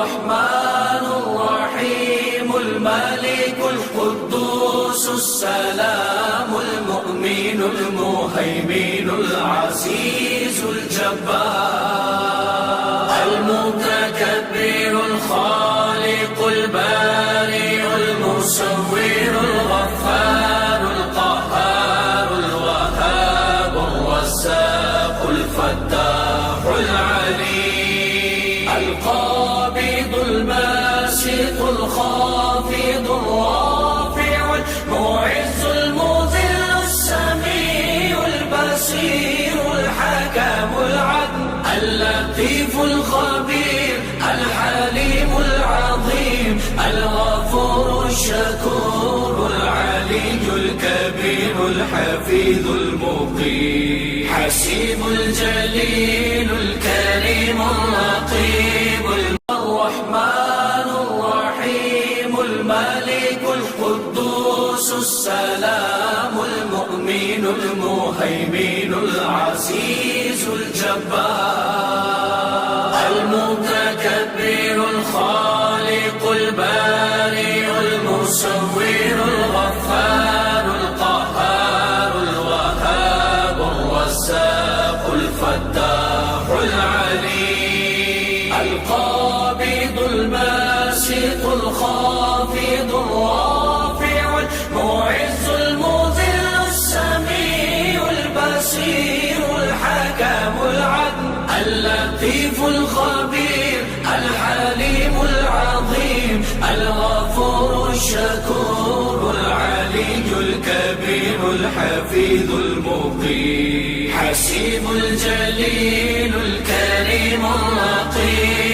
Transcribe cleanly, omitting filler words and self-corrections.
الرحمن الرحيم الملك القدوس السلام المؤمن المهيمن العزيز الجبار المتكبر الخالق البارئ المصور الغفار القهار الوهاب الرزاق الفتاح العليم القابض الباسط الخافض الرافع المعز المذل السميع البصير الحكم العدل اللطيف الخبير الحليم العظيم الغفور الشكور العلي الكبير الحفيظ المقيم حسيب الجليل الكريم الرقيب الرحمن الرحيم الملك القدوس السلام المؤمن المهيمن العزيز الجبار المتكبر الخالق البارئ المصور الغفار القهار الوهاب الرزاق الفتاح العليم القابض الباسط الخافض الرافع المعز المذل السميع البصير الحكم العدل اللطيف الخبير الحليم العظيم الغفور الشكور العلي الكبير الحفيظ المقيم حسيب الجليل الكريم الرقيب